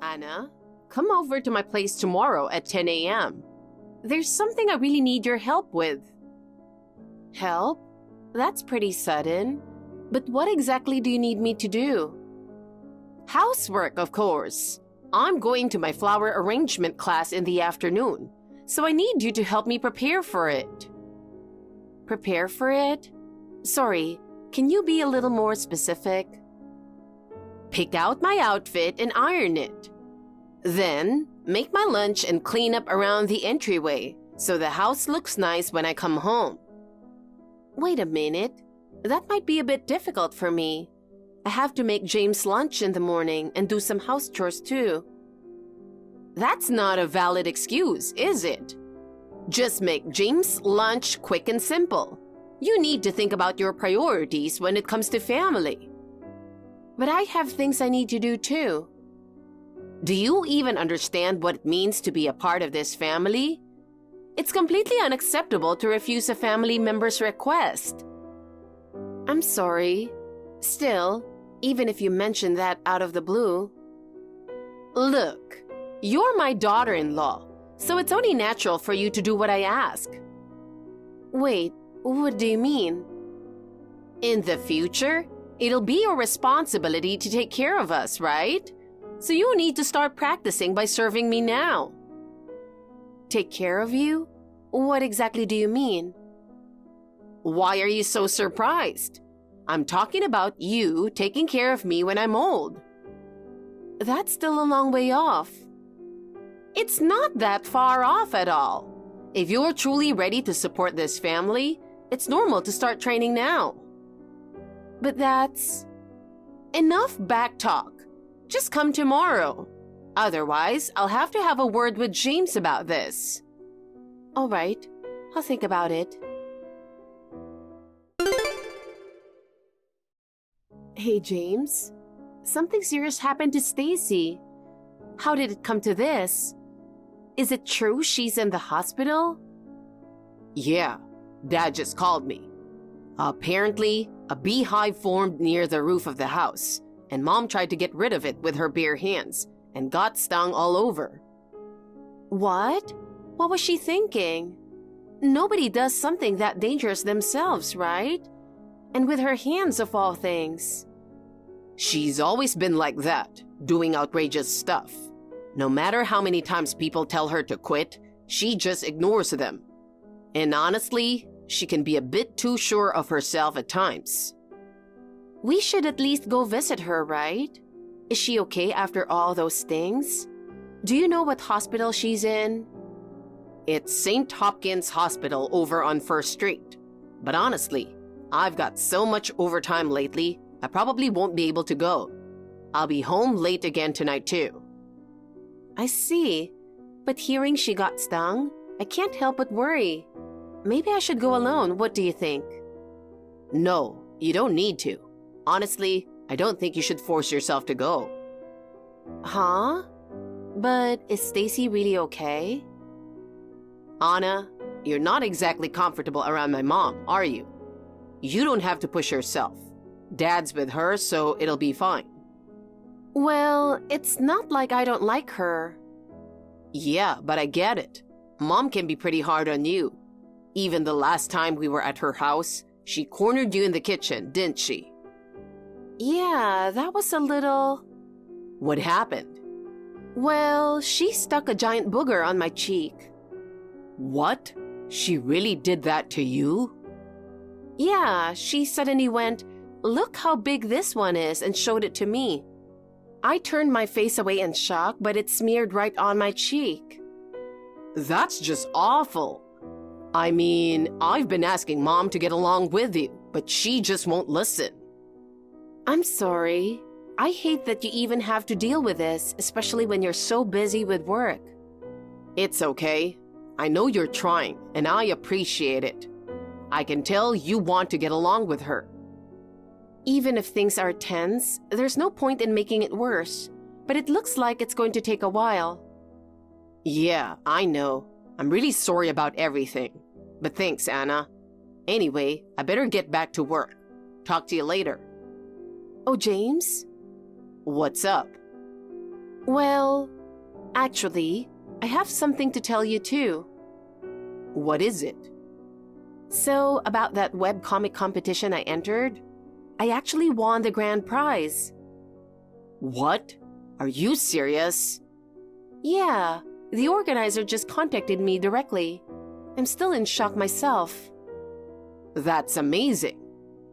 Anna, come over to my place tomorrow at 10 a.m. There's something I really need your help with. Help? That's pretty sudden. But what exactly do you need me to do? Housework, of course. I'm going to my flower arrangement class in the afternoon, so I need you to help me prepare for it. Prepare for it? Sorry, can you be a little more specific? Pick out my outfit and iron it. Then, make my lunch and clean up around the entryway so the house looks nice when I come home. Wait a minute. That might be a bit difficult for me. I have to make James lunch in the morning and do some house chores too. That's not a valid excuse, is it? Just make James lunch quick and simple. You need to think about your priorities when it comes to family. But I have things I need to do too. Do you even understand what it means to be a part of this family? It's completely unacceptable to refuse a family member's request. I'm sorry. Still, even if you mention that out of the blue. Look, you're my daughter-in-law, so it's only natural for you to do what I ask. Wait, what do you mean? In the future, it'll be your responsibility to take care of us, right? So you need to start practicing by serving me now. Take care of you? What exactly do you mean? Why are you so surprised? I'm talking about you taking care of me when I'm old. That's still a long way off. It's not that far off at all. If you're truly ready to support this family, it's normal to start training now. But that's... enough back talk. Just come tomorrow. Otherwise, I'll have to have a word with James about this. All right, I'll think about it. Hey, James. Something serious happened to Stacy. How did it come to this? Is it true she's in the hospital? Yeah, Dad just called me. Apparently, a beehive formed near the roof of the house, and Mom tried to get rid of it with her bare hands and got stung all over. What? What was she thinking? Nobody does something that dangerous themselves, right? And with her hands of all things. She's always been like that, doing outrageous stuff. No matter how many times people tell her to quit, she just ignores them. And honestly, she can be a bit too sure of herself at times. We should at least go visit her, right? Is she okay after all those things? Do you know what hospital she's in? It's St. Hopkins Hospital over on First Street. But honestly, I've got so much overtime lately, I probably won't be able to go. I'll be home late again tonight too. I see. But hearing she got stung, I can't help but worry. Maybe I should go alone, what do you think? No, you don't need to. Honestly, I don't think you should force yourself to go. Huh? But is Stacy really okay? Anna, you're not exactly comfortable around my mom, are you? You don't have to push yourself. Dad's with her, so it'll be fine. Well, it's not like I don't like her. Yeah, but I get it. Mom can be pretty hard on you. Even the last time we were at her house, she cornered you in the kitchen, didn't she? Yeah, that was a little... What happened? Well, she stuck a giant booger on my cheek. What? She really did that to you? Yeah, she suddenly went, "Look how big this one is," and showed it to me. I turned my face away in shock, but it smeared right on my cheek. That's just awful. I mean, I've been asking Mom to get along with you, but she just won't listen. I'm sorry. I hate that you even have to deal with this, especially when you're so busy with work. It's okay. I know you're trying, and I appreciate it. I can tell you want to get along with her. Even if things are tense, there's no point in making it worse, but it looks like it's going to take a while. Yeah, I know. I'm really sorry about everything. But thanks, Anna. Anyway, I better get back to work. Talk to you later. Oh, James? What's up? Well, actually, I have something to tell you too. What is it? So, about that webcomic competition I entered, I actually won the grand prize. What? Are you serious? Yeah, the organizer just contacted me directly. I'm still in shock myself. That's amazing.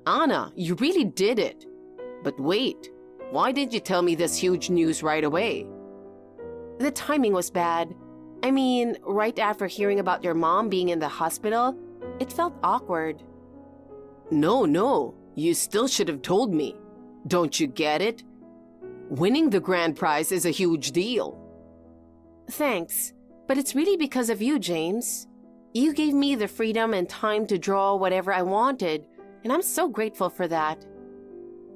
Anna, you really did it. But wait, why didn't you tell me this huge news right away? The timing was bad. I mean, right after hearing about your mom being in the hospital, it felt awkward. No, you still should have told me. Don't you get it? Winning the grand prize is a huge deal. Thanks, but it's really because of you, James. You gave me the freedom and time to draw whatever I wanted, and I'm so grateful for that.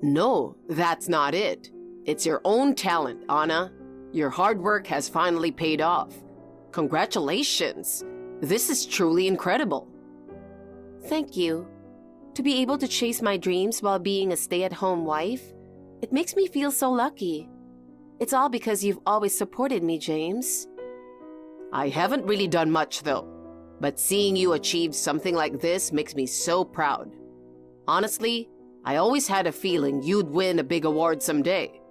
No, that's not it. It's your own talent, Anna. Your hard work has finally paid off. Congratulations. This is truly incredible. Thank you. To be able to chase my dreams while being a stay-at-home wife, it makes me feel so lucky. It's all because you've always supported me, James. I haven't really done much though, but seeing you achieve something like this makes me so proud. Honestly, I always had a feeling you'd win a big award someday,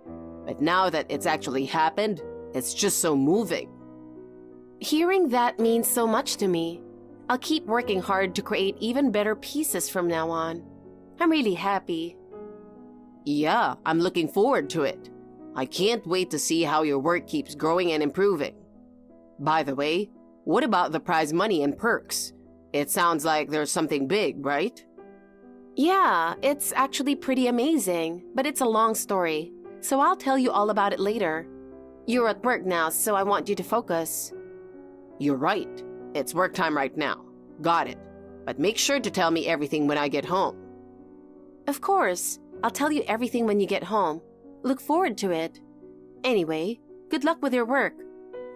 but now that it's actually happened, it's just so moving. Hearing that means so much to me. I'll keep working hard to create even better pieces from now on. I'm really happy. Yeah, I'm looking forward to it. I can't wait to see how your work keeps growing and improving. By the way, what about the prize money and perks? It sounds like there's something big, right? Yeah, it's actually pretty amazing, but it's a long story, so I'll tell you all about it later. You're at work now, so I want you to focus. You're right. It's work time right now. Got it. But make sure to tell me everything when I get home. Of course. I'll tell you everything when you get home. Look forward to it. Anyway, good luck with your work.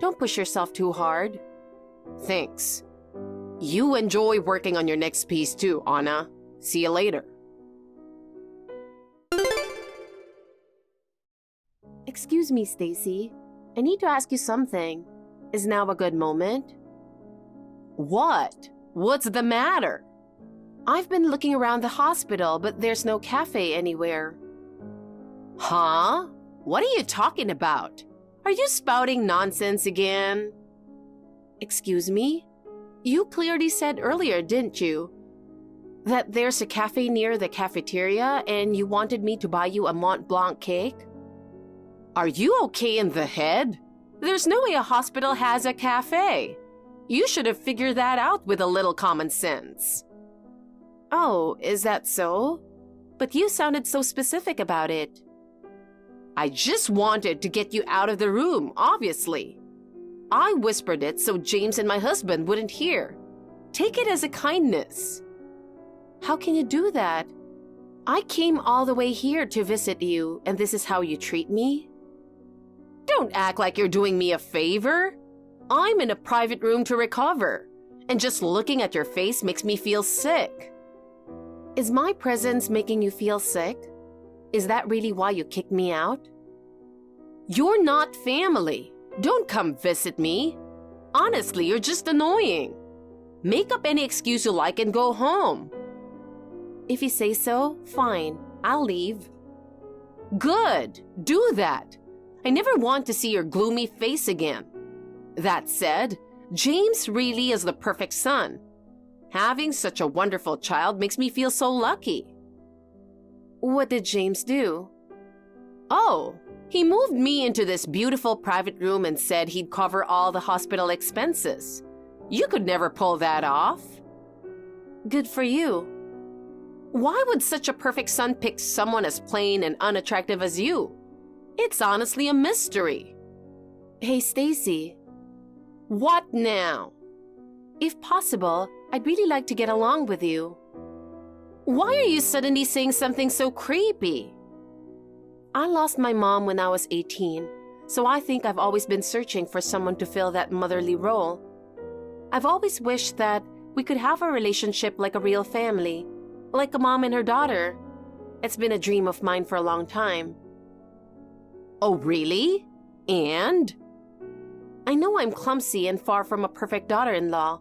Don't push yourself too hard. Thanks. You enjoy working on your next piece too, Anna. See you later. Excuse me, Stacy. I need to ask you something. Is now a good moment? What? What's the matter? I've been looking around the hospital, but there's no cafe anywhere. Huh? What are you talking about? Are you spouting nonsense again? Excuse me? You clearly said earlier, didn't you, that there's a cafe near the cafeteria and you wanted me to buy you a Mont Blanc cake? Are you okay in the head? There's no way a hospital has a cafe. You should have figured that out with a little common sense. Oh, is that so? But you sounded so specific about it. I just wanted to get you out of the room, obviously. I whispered it so James and my husband wouldn't hear. Take it as a kindness. How can you do that? I came all the way here to visit you, and this is how you treat me? Don't act like you're doing me a favor. I'm in a private room to recover, and just looking at your face makes me feel sick. Is my presence making you feel sick? Is that really why you kicked me out? You're not family. Don't come visit me. Honestly, you're just annoying. Make up any excuse you like and go home. If you say so, fine. I'll leave. Good. Do that. I never want to see your gloomy face again. That said, James really is the perfect son. Having such a wonderful child makes me feel so lucky. What did James do? Oh, he moved me into this beautiful private room and said he'd cover all the hospital expenses. You could never pull that off. Good for you. Why would such a perfect son pick someone as plain and unattractive as you? It's honestly a mystery. Hey, Stacy. What now? If possible, I'd really like to get along with you. Why are you suddenly saying something so creepy? I lost my mom when I was 18, so I think I've always been searching for someone to fill that motherly role. I've always wished that we could have a relationship like a real family, like a mom and her daughter. It's been a dream of mine for a long time. Oh, really? And? I know I'm clumsy and far from a perfect daughter-in-law.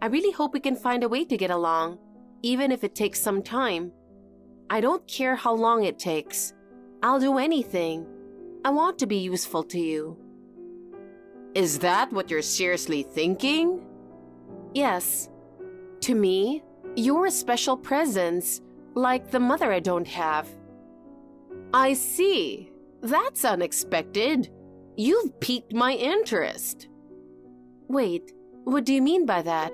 I really hope we can find a way to get along, even if it takes some time. I don't care how long it takes. I'll do anything. I want to be useful to you. Is that what you're seriously thinking? Yes. To me, you're a special presence, like the mother I don't have. I see. That's unexpected. You've piqued my interest. Wait, what do you mean by that?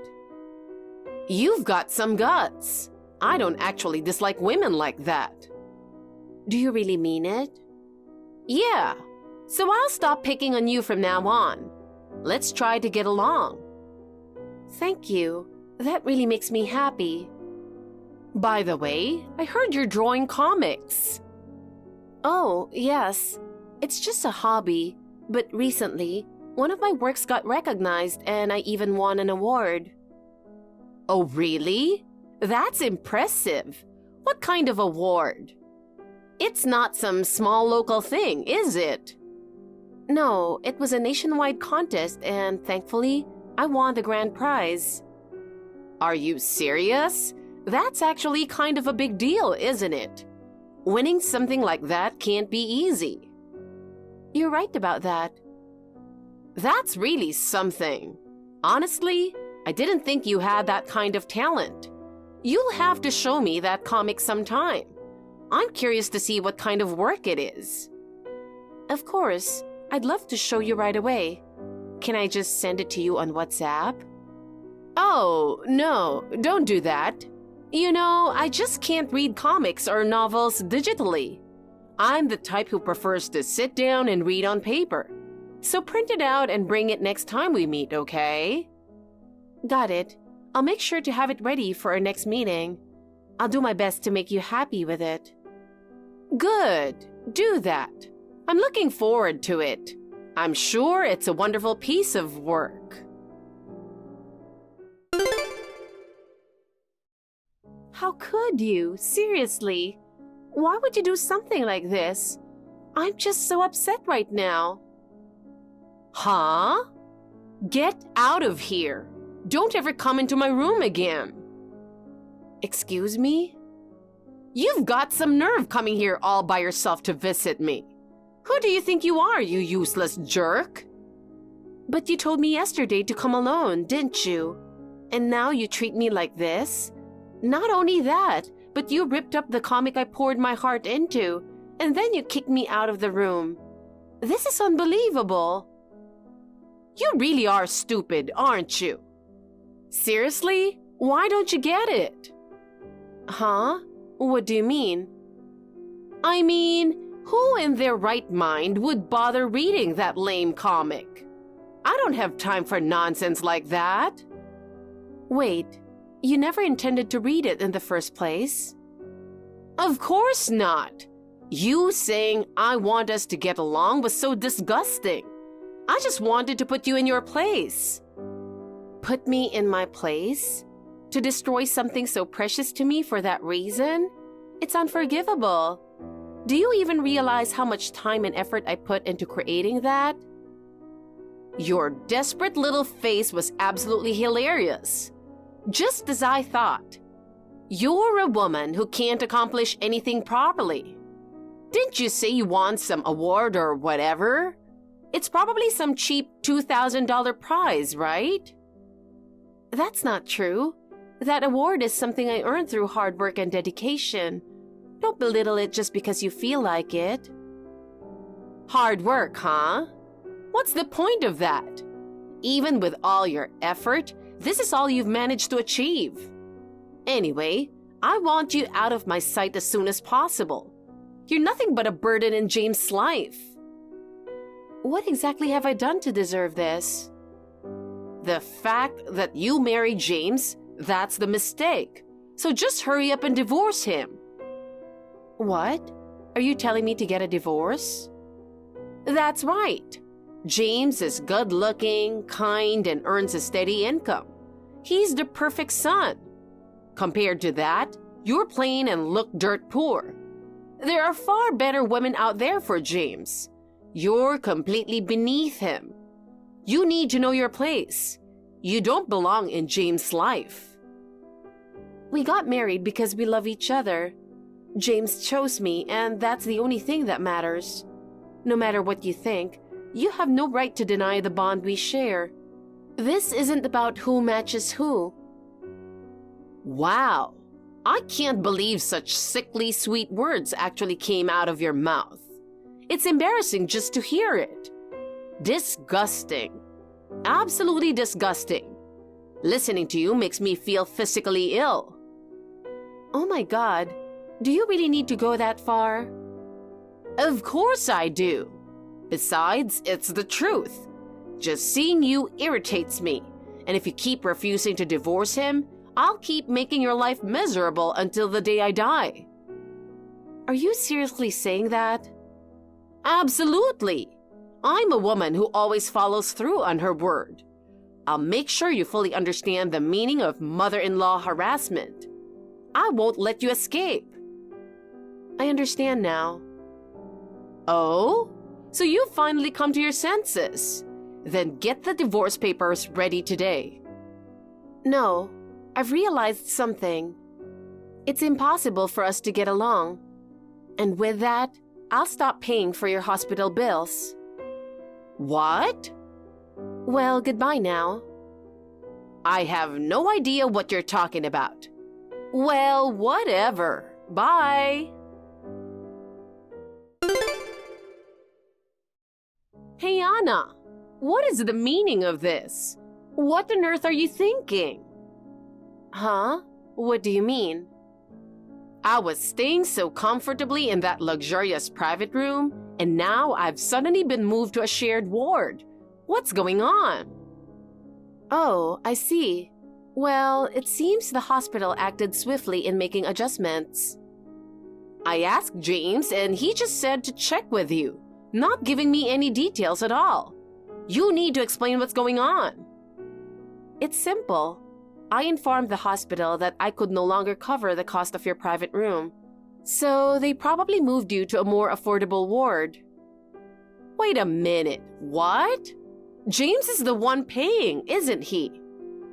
You've got some guts. I don't actually dislike women like that. Do you really mean it? Yeah. So I'll stop picking on you from now on. Let's try to get along. Thank you. That really makes me happy. By the way, I heard you're drawing comics. Oh, yes. It's just a hobby, but recently, one of my works got recognized and I even won an award. Oh, really? That's impressive. What kind of award? It's not some small local thing, is it? No, it was a nationwide contest and thankfully, I won the grand prize. Are you serious? That's actually kind of a big deal, isn't it? Winning something like that can't be easy. You're right about that. That's really something. Honestly, I didn't think you had that kind of talent. You'll have to show me that comic sometime. I'm curious to see what kind of work it is. Of course, I'd love to show you right away. Can I just send it to you on WhatsApp? Oh, no, don't do that. You know, I just can't read comics or novels digitally. I'm the type who prefers to sit down and read on paper. So print it out and bring it next time we meet, okay? Got it. I'll make sure to have it ready for our next meeting. I'll do my best to make you happy with it. Good. Do that. I'm looking forward to it. I'm sure it's a wonderful piece of work. How could you? Seriously? Why would you do something like this? I'm just so upset right now. Huh? Get out of here. Don't ever come into my room again. Excuse me? You've got some nerve coming here all by yourself to visit me. Who do you think you are, you useless jerk? But you told me yesterday to come alone, didn't you? And now you treat me like this? Not only that, but you ripped up the comic I poured my heart into, and then you kicked me out of the room. This is unbelievable. You really are stupid, aren't you? Seriously? Why don't you get it? Huh? What do you mean? I mean, who in their right mind would bother reading that lame comic? I don't have time for nonsense like that. Wait, you never intended to read it in the first place? Of course not. You saying I want us to get along was so disgusting. I just wanted to put you in your place. Put me in my place? To destroy something so precious to me for that reason? It's unforgivable. Do you even realize how much time and effort I put into creating that? Your desperate little face was absolutely hilarious. Just as I thought. You're a woman who can't accomplish anything properly. Didn't you say you won some award or whatever? It's probably some cheap $2,000 prize, right? That's not true. That award is something I earned through hard work and dedication. Don't belittle it just because you feel like it. Hard work, huh? What's the point of that? Even with all your effort, this is all you've managed to achieve. Anyway, I want you out of my sight as soon as possible. You're nothing but a burden in James' life. What exactly have I done to deserve this? The fact that you married James, that's the mistake. So just hurry up and divorce him. What? Are you telling me to get a divorce? That's right. James is good-looking, kind, and earns a steady income. He's the perfect son. Compared to that, you're plain and look dirt poor. There are far better women out there for James. You're completely beneath him. You need to know your place. You don't belong in James' life. We got married because we love each other. James chose me, and that's the only thing that matters. No matter what you think, you have no right to deny the bond we share. This isn't about who matches who. Wow, I can't believe such sickly sweet words actually came out of your mouth. It's embarrassing just to hear it. Disgusting. Absolutely disgusting. Listening to you makes me feel physically ill. Oh my God, do you really need to go that far? Of course I do. Besides, it's the truth. Just seeing you irritates me, and if you keep refusing to divorce him, I'll keep making your life miserable until the day I die. Are you seriously saying that? Absolutely. I'm a woman who always follows through on her word. I'll make sure you fully understand the meaning of mother-in-law harassment. I won't let you escape. I understand now. Oh? So you've finally come to your senses. Then get the divorce papers ready today. No, I've realized something. It's impossible for us to get along. And with that, I'll stop paying for your hospital bills. What? Well, goodbye now. I have no idea what you're talking about. Well, whatever. Bye. Hey, Anna, what is the meaning of this? What on earth are you thinking? Huh? What do you mean? I was staying so comfortably in that luxurious private room, and now I've suddenly been moved to a shared ward. What's going on? Oh, I see. Well, it seems the hospital acted swiftly in making adjustments. I asked James, and he just said to check with you, not giving me any details at all. You need to explain what's going on. It's simple. I informed the hospital that I could no longer cover the cost of your private room, so they probably moved you to a more affordable ward. Wait a minute, what? James is the one paying, isn't he?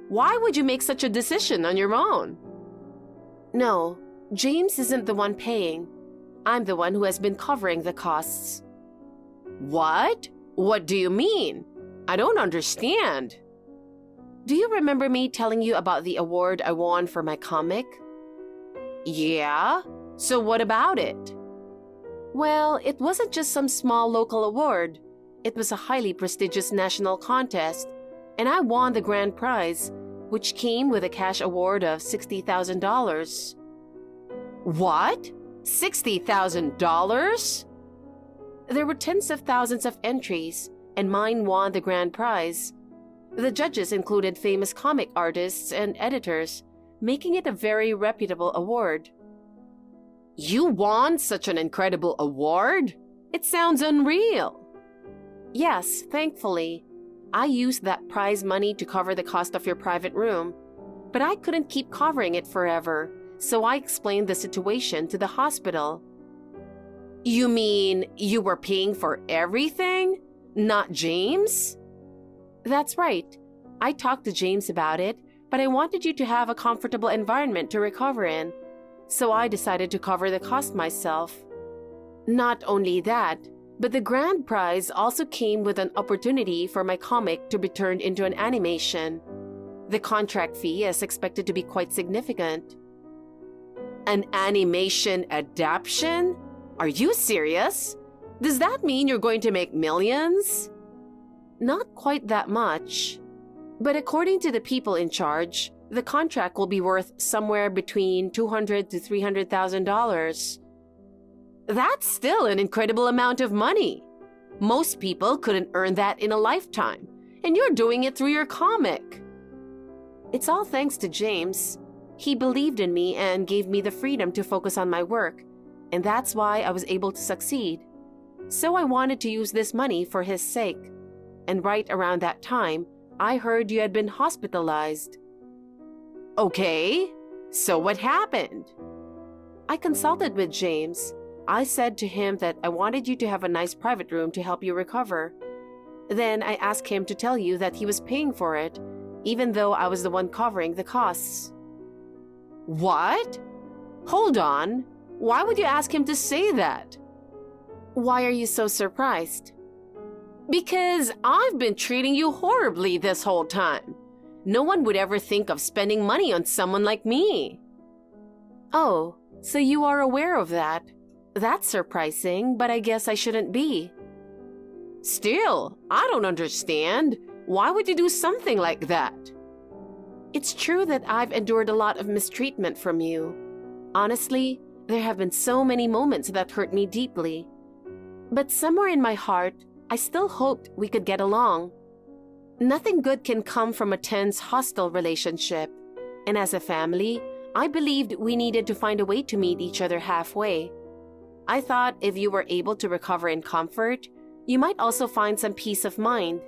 Why would you make such a decision on your own? No, James isn't the one paying. I'm the one who has been covering the costs. What? What do you mean? I don't understand. Do you remember me telling you about the award I won for my comic? Yeah? So what about it? Well, it wasn't just some small local award. It was a highly prestigious national contest, and I won the grand prize, which came with a cash award of $60,000. What? $60,000? There were tens of thousands of entries, and mine won the grand prize. The judges included famous comic artists and editors, making it a very reputable award. You won such an incredible award? It sounds unreal. Yes, thankfully. I used that prize money to cover the cost of your private room, but I couldn't keep covering it forever, so I explained the situation to the hospital. You mean you were paying for everything? Not James? That's right. I talked to James about it, but I wanted you to have a comfortable environment to recover in, so I decided to cover the cost myself. Not only that, but the grand prize also came with an opportunity for my comic to be turned into an animation. The contract fee is expected to be quite significant. An animation adaptation? Are you serious? Does that mean you're going to make millions? Not quite that much. But according to the people in charge, the contract will be worth somewhere between $200,000 to $300,000. That's still an incredible amount of money. Most people couldn't earn that in a lifetime, and you're doing it through your comic. It's all thanks to James. He believed in me and gave me the freedom to focus on my work, and that's why I was able to succeed. So I wanted to use this money for his sake. And right around that time, I heard you had been hospitalized. Okay, so what happened? I consulted with James. I said to him that I wanted you to have a nice private room to help you recover. Then I asked him to tell you that he was paying for it, even though I was the one covering the costs. What? Hold on. Why would you ask him to say that? Why are you so surprised? Because I've been treating you horribly this whole time. No one would ever think of spending money on someone like me. Oh, so you are aware of that. That's surprising, but I guess I shouldn't be. Still, I don't understand. Why would you do something like that? It's true that I've endured a lot of mistreatment from you. Honestly, there have been so many moments that hurt me deeply. But somewhere in my heart, I still hoped we could get along. Nothing good can come from a tense, hostile relationship. And as a family, I believed we needed to find a way to meet each other halfway. I thought if you were able to recover in comfort, you might also find some peace of mind.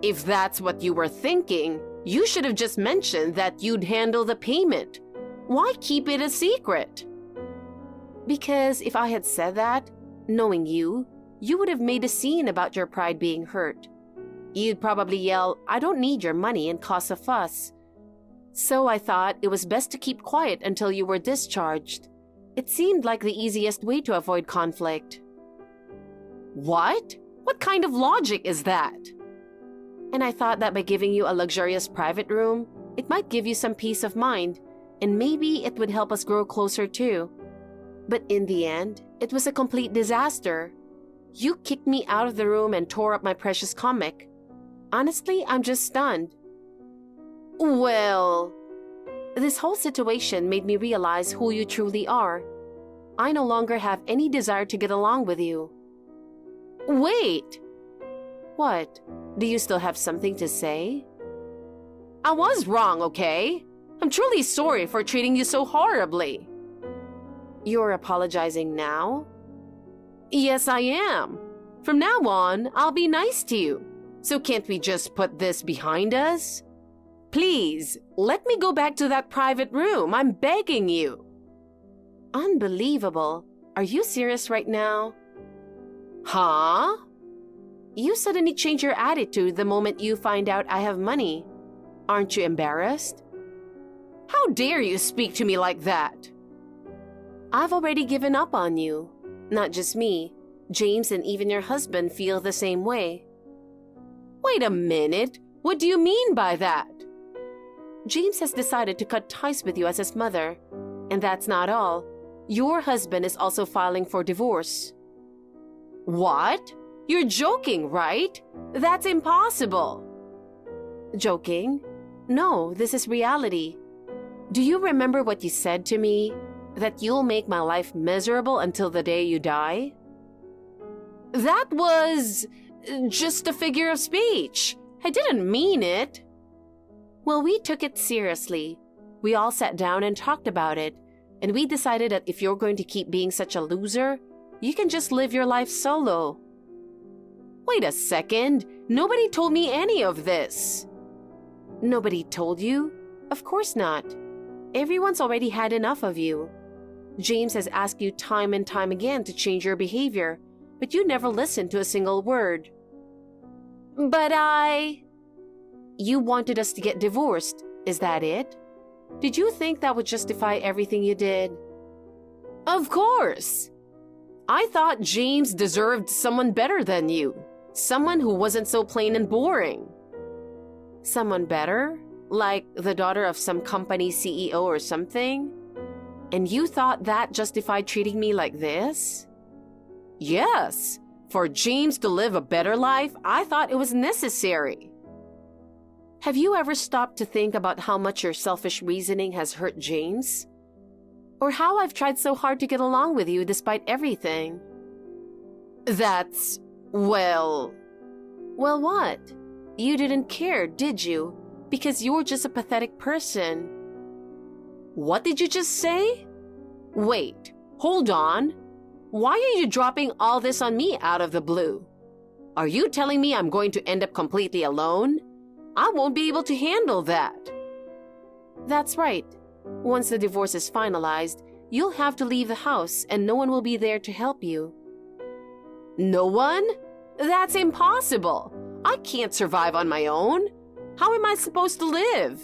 If that's what you were thinking, you should have just mentioned that you'd handle the payment. Why keep it a secret? Because if I had said that, knowing you would have made a scene about your pride being hurt. You'd probably yell, "I don't need your money," and cause a fuss. So I thought it was best to keep quiet until you were discharged. It seemed like the easiest way to avoid conflict. What? What kind of logic is that? And I thought that by giving you a luxurious private room, it might give you some peace of mind, and maybe it would help us grow closer too. But in the end, it was a complete disaster. You kicked me out of the room and tore up my precious comic. Honestly, I'm just stunned. Well, this whole situation made me realize who you truly are. I no longer have any desire to get along with you. Wait! What? Do you still have something to say? I was wrong, okay? I'm truly sorry for treating you so horribly. You're apologizing now? Yes, I am. From now on, I'll be nice to you. So can't we just put this behind us? Please, let me go back to that private room. I'm begging you. Unbelievable. Are you serious right now? Huh? You suddenly change your attitude the moment you find out I have money. Aren't you embarrassed? How dare you speak to me like that? I've already given up on you. Not just me. James and even your husband feel the same way. Wait a minute. What do you mean by that? James has decided to cut ties with you as his mother. And that's not all. Your husband is also filing for divorce. What? You're joking, right? That's impossible. Joking? No, this is reality. Do you remember what you said to me? That you'll make my life miserable until the day you die? That was just a figure of speech. I didn't mean it. Well, we took it seriously. We all sat down and talked about it, and we decided that if you're going to keep being such a loser, you can just live your life solo. Wait a second. Nobody told me any of this. Nobody told you? Of course not. Everyone's already had enough of you. James has asked you time and time again to change your behavior, but you never listened to a single word. But You wanted us to get divorced, is that it? Did you think that would justify everything you did? Of course. I thought James deserved someone better than you. Someone who wasn't so plain and boring. Someone better? Like the daughter of some company CEO or something? And you thought that justified treating me like this? Yes. For James to live a better life, I thought it was necessary. Have you ever stopped to think about how much your selfish reasoning has hurt James? Or how I've tried so hard to get along with you despite everything? Well, what? You didn't care, did you? Because you're just a pathetic person. What did you just say? Wait, hold on. Why are you dropping all this on me out of the blue? Are you telling me I'm going to end up completely alone? I won't be able to handle that. That's right. Once the divorce is finalized, you'll have to leave the house and no one will be there to help you. No one? That's impossible. I can't survive on my own. How am I supposed to live?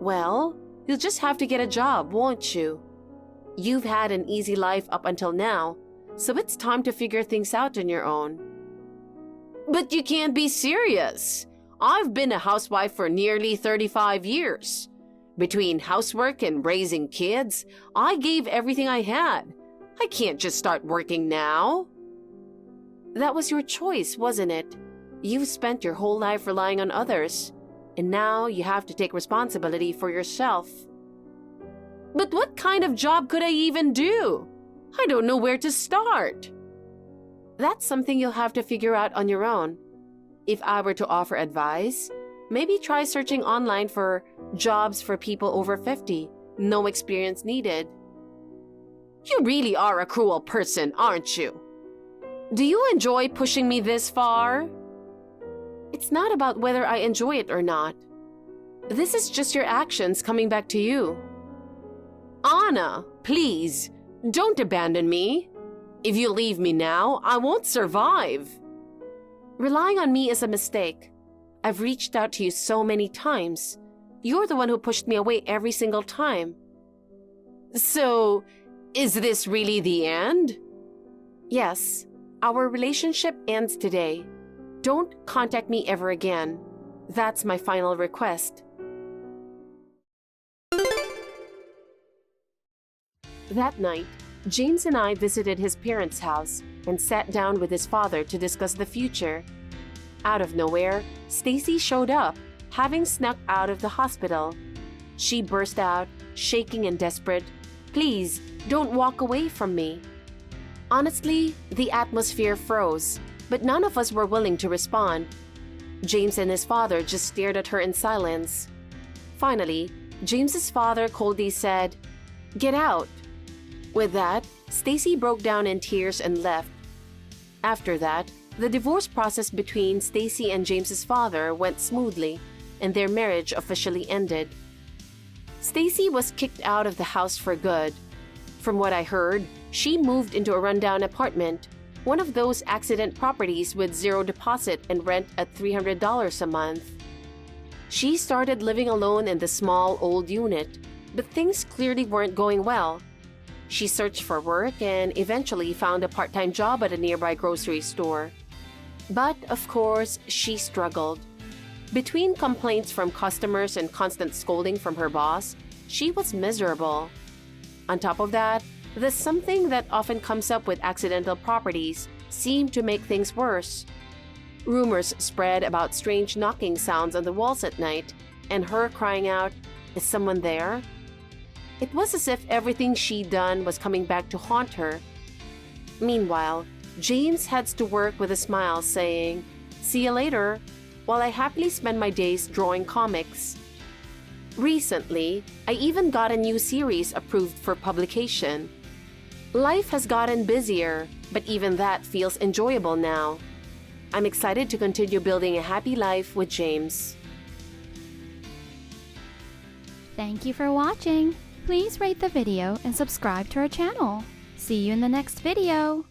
Well, you'll just have to get a job, won't you? You've had an easy life up until now, so it's time to figure things out on your own. But you can't be serious. I've been a housewife for nearly 35 years. Between housework and raising kids, I gave everything I had. I can't just start working now. That was your choice, wasn't it? You've spent your whole life relying on others, and now you have to take responsibility for yourself. But what kind of job could I even do? I don't know where to start. That's something you'll have to figure out on your own. If I were to offer advice, maybe try searching online for jobs for people over 50, no experience needed. You really are a cruel person, aren't you? Do you enjoy pushing me this far? It's not about whether I enjoy it or not. This is just your actions coming back to you. Anna, please, don't abandon me. If you leave me now, I won't survive. Relying on me is a mistake. I've reached out to you so many times. You're the one who pushed me away every single time. So, is this really the end? Yes, our relationship ends today. Don't contact me ever again. That's my final request. That night, James and I visited his parents' house and sat down with his father to discuss the future. Out of nowhere, Stacy showed up, having snuck out of the hospital. She burst out, shaking and desperate, "Please, don't walk away from me." Honestly, the atmosphere froze, but none of us were willing to respond. James and his father just stared at her in silence. Finally, James's father coldly said, "Get out." With that, Stacy broke down in tears and left. After that, the divorce process between Stacy and James's father went smoothly, and their marriage officially ended. Stacy was kicked out of the house for good. From what I heard, she moved into a rundown apartment, one of those accident properties with zero deposit and rent at $300 a month. She started living alone in the small old unit, but things clearly weren't going well. She searched for work and eventually found a part-time job at a nearby grocery store. But, of course, she struggled. Between complaints from customers and constant scolding from her boss, she was miserable. On top of that, the something that often comes up with accidental properties seemed to make things worse. Rumors spread about strange knocking sounds on the walls at night, and her crying out, "Is someone there?" It was as if everything she'd done was coming back to haunt her. Meanwhile, James heads to work with a smile, saying, "See you later," while I happily spend my days drawing comics. Recently, I even got a new series approved for publication. Life has gotten busier, but even that feels enjoyable now. I'm excited to continue building a happy life with James. Thank you for watching. Please rate the video and subscribe to our channel. See you in the next video.